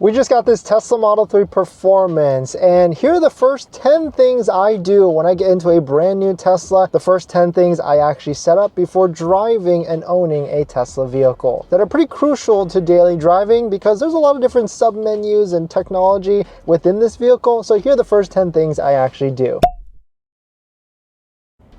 We just got this Tesla Model 3 Performance, and here are the first 10 things I do when I get into a brand new Tesla. The first 10 things I actually set up before driving and owning a Tesla vehicle that are pretty crucial to daily driving because there's a lot of different sub-menus and technology within this vehicle. So here are the first 10 things I actually do.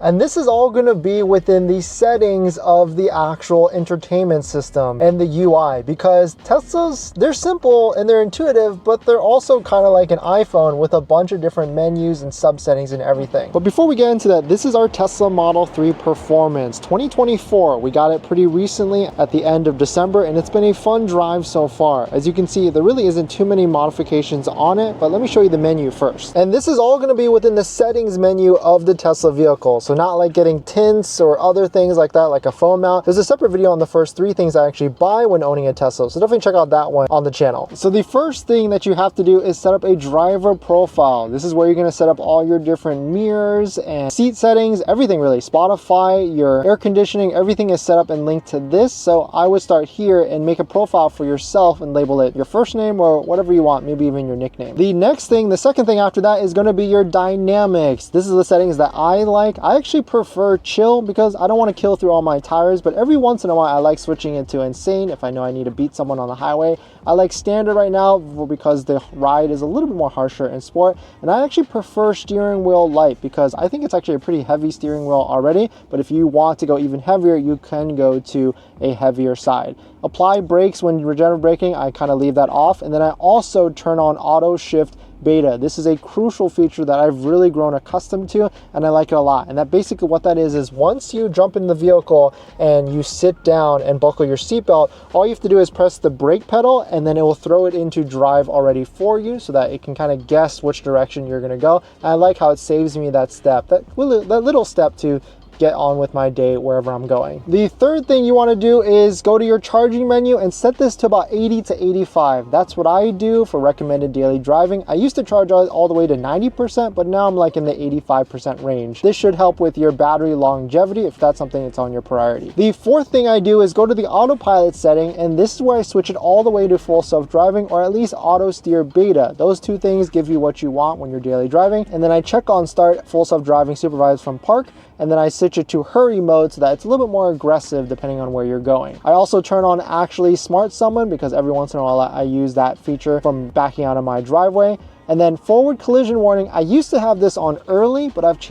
And this is all going to be within the settings of the actual entertainment system and the UI, because Teslas, they're simple and they're intuitive, but they're also kind of like an iPhone with a bunch of different menus and sub settings and everything. But before we get into that, this is our Tesla Model 3 Performance 2024. We got it pretty recently at the end of December, and it's been a fun drive so far. As you can see, there really isn't too many modifications on it, but let me show you the menu first. And this is all going to be within the settings menu of the Tesla vehicle. So not like getting tints or other things like that, like a phone mount. There's a separate video on the first 3 things I actually buy when owning a Tesla, so definitely check out that one on the channel. So the first thing that you have to do is set up a driver profile. This is where you're going to set up all your different mirrors and seat settings, everything really. Spotify, your air conditioning, everything is set up and linked to this. So I would start here and make a profile for yourself and label it your first name or whatever you want, maybe even your nickname. The next thing, the second thing after that is going to be your dynamics. This is the settings that I like. I actually prefer chill because I don't want to kill through all my tires, but every once in a while I like switching it to insane if I know I need to beat someone on the highway. I like standard right now because the ride is a little bit more harsher in sport, and I actually prefer steering wheel light because I think it's actually a pretty heavy steering wheel already, but if you want to go even heavier, you can go to a heavier side. Apply brakes when regenerative braking, I kind of leave that off, and then I also turn on auto shift beta. This is a crucial feature that I've really grown accustomed to, and I like it a lot. And that basically what that is once you jump in the vehicle and you sit down and buckle your seatbelt, all you have to do is press the brake pedal, and then it will throw it into drive already for you so that it can kind of guess which direction you're going to go. And I like how it saves me that step, that little step to get on with my day wherever I'm going. The third thing you want to do is go to your charging menu and set this to about 80 to 85. That's what I do for recommended daily driving. I used to charge all the way to 90%, but now I'm like in the 85% range. This should help with your battery longevity if that's something that's on your priority. The fourth thing I do is go to the autopilot setting, and this is where I switch it all the way to full self-driving, or at least auto steer beta. Those two things give you what you want when you're daily driving. And then I check on start full self-driving supervised from park, and then I switch it to hurry mode so that it's a little bit more aggressive depending on where you're going. I also turn on actually smart summon because every once in a while I use that feature from backing out of my driveway. And then forward collision warning, I used to have this on early, but I've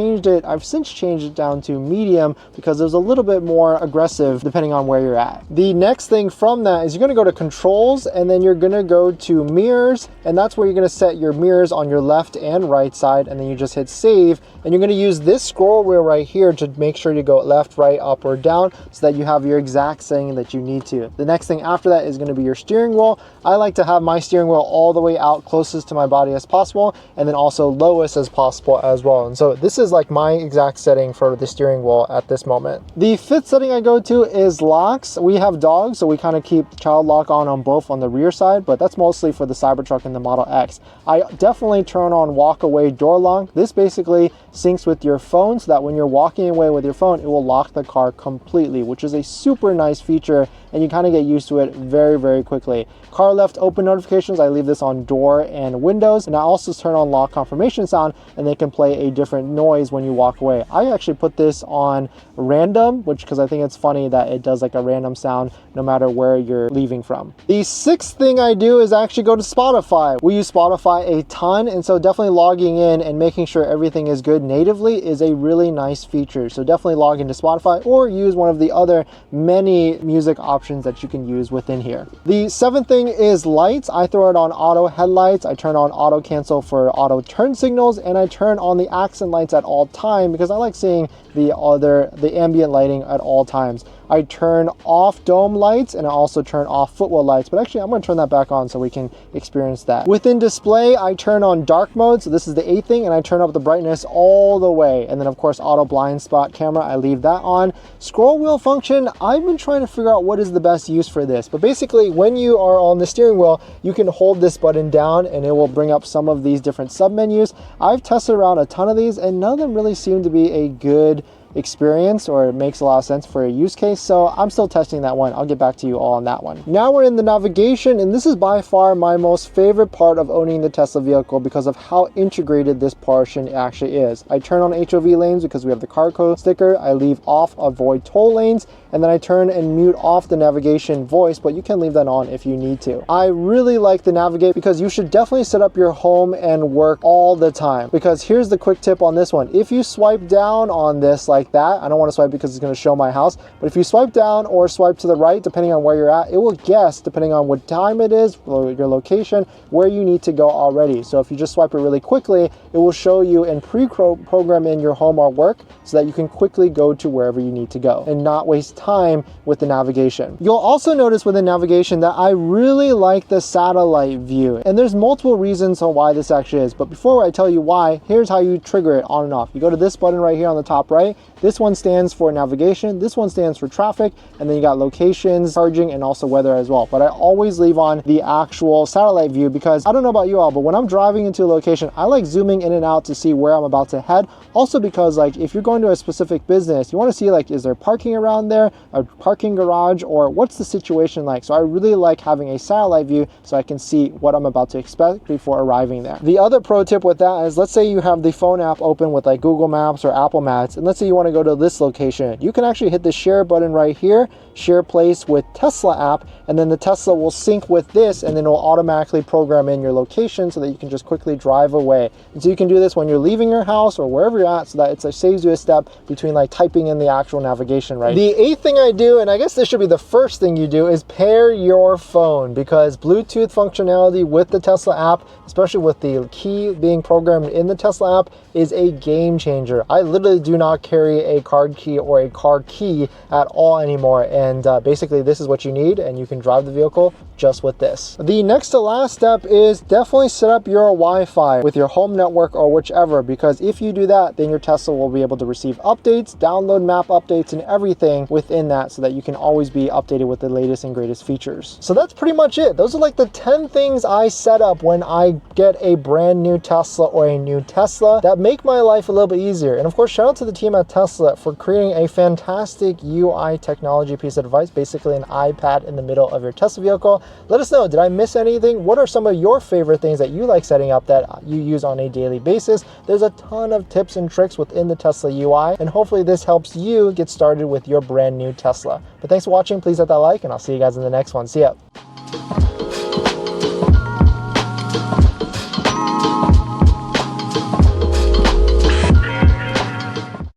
since changed it down to medium because there's a little bit more aggressive depending on where you're at. The next thing from that is you're gonna go to controls, and then you're gonna go to mirrors, and that's where you're gonna set your mirrors on your left and right side, and then you just hit save, and you're gonna use this scroll wheel right here to make sure you go left, right, up, or down so that you have your exact setting that you need to. The next thing after that is gonna be your steering wheel. I like to have my steering wheel all the way out closest to my body as possible, and then also lowest as possible as well. And so this is like my exact setting for the steering wheel at this moment. The fifth setting I go to is locks. We have dogs, so we kind of keep child lock on both on the rear side, but that's mostly for the Cybertruck and the Model X. I definitely turn on walk away door lock. This basically syncs with your phone so that when you're walking away with your phone, it will lock the car completely, which is a super nice feature, and you kind of get used to it very, very quickly. Car left open notifications, I leave this on door and windows, and I also turn on lock confirmation sound, and they can play a different noise when you walk away. I actually put this on random, because I think it's funny that it does like a random sound no matter where you're leaving from. The sixth thing I do is actually go to Spotify. We use Spotify a ton, and so definitely logging in and making sure everything is good natively is a really nice feature. So definitely log into Spotify or use one of the other many music options that you can use within here. The seventh thing is lights. I throw it on auto headlights, I turn on auto cancel for auto turn signals, and I turn on the accent lights at all time because I like seeing the ambient lighting at all times. I turn off dome lights, and I also turn off footwell lights, but actually I'm going to turn that back on so we can experience that. Within display, I turn on dark mode, so this is the 8th thing, and I turn up the brightness all the way. And then of course auto blind spot camera, I leave that on. Scroll wheel function, I've been trying to figure out what is the best use for this, but basically when you are on the steering wheel, you can hold this button down and it will bring up some of these different sub menus. I've tested around a ton of these, and none of them really seem to be a good experience, or it makes a lot of sense for a use case. So I'm still testing that one. I'll get back to you all on that one. Now we're in the navigation, and this is by far my most favorite part of owning the Tesla vehicle because of how integrated this portion actually is. I turn on HOV lanes because we have the car code sticker. I leave off avoid toll lanes, and then I turn and mute off the navigation voice, but you can leave that on if you need to. I really like the navigate because you should definitely set up your home and work all the time, because here's the quick tip on this one. If you swipe down on this like that, I don't want to swipe because it's going to show my house, but if you swipe down or swipe to the right, depending on where you're at, it will guess, depending on what time it is, your location, where you need to go already. So if you just swipe it really quickly, it will show you and pre-program in your home or work so that you can quickly go to wherever you need to go and not waste time with the navigation. You'll also notice with the navigation that I really like the satellite view, and there's multiple reasons on why this actually is, but before I tell you why, here's how you trigger it on and off. You go to this button right here on the top right. This one stands for navigation, this one stands for traffic, and then you got locations, charging, and also weather as well. But I always leave on the actual satellite view because I don't know about you all, but when I'm driving into a location, I like zooming in and out to see where I'm about to head. Also because like if you're going to a specific business, you want to see like, is there parking around there, a parking garage, or what's the situation like? So I really like having a satellite view so I can see what I'm about to expect before arriving there. The other pro tip with that is, let's say you have the phone app open with like Google Maps or Apple Maps, and let's say you want to go to this location. You can actually hit the share button right here, share place with Tesla app, and then the Tesla will sync with this, and then it will automatically program in your location so that you can just quickly drive away. And so you can do this when you're leaving your house or wherever you're at, so that it saves you a step between like typing in the actual navigation, right? The eighth thing I do, and I guess this should be the first thing you do, is pair your phone, because Bluetooth functionality with the Tesla app, especially with the key being programmed in the Tesla app, is a game changer. I literally do not carry a card key or a car key at all anymore, and basically this is what you need, and you can drive the vehicle just with this. The next to last step is definitely set up your Wi-Fi with your home network or whichever, because if you do that, then your Tesla will be able to receive updates, download map updates, and everything within that, so that you can always be updated with the latest and greatest features. So that's pretty much it. Those are like the 10 things I set up when I get a brand new Tesla or a new Tesla that make my life a little bit easier. And of course, shout out to the team at Tesla for creating a fantastic UI technology piece of device, basically an iPad in the middle of your Tesla vehicle. Let us know, did I miss anything? What are some of your favorite things that you like setting up that you use on a daily basis? There's a ton of tips and tricks within the Tesla UI, and hopefully this helps you get started with your brand new Tesla. But thanks for watching. Please hit that like, and I'll see you guys in the next one. See ya.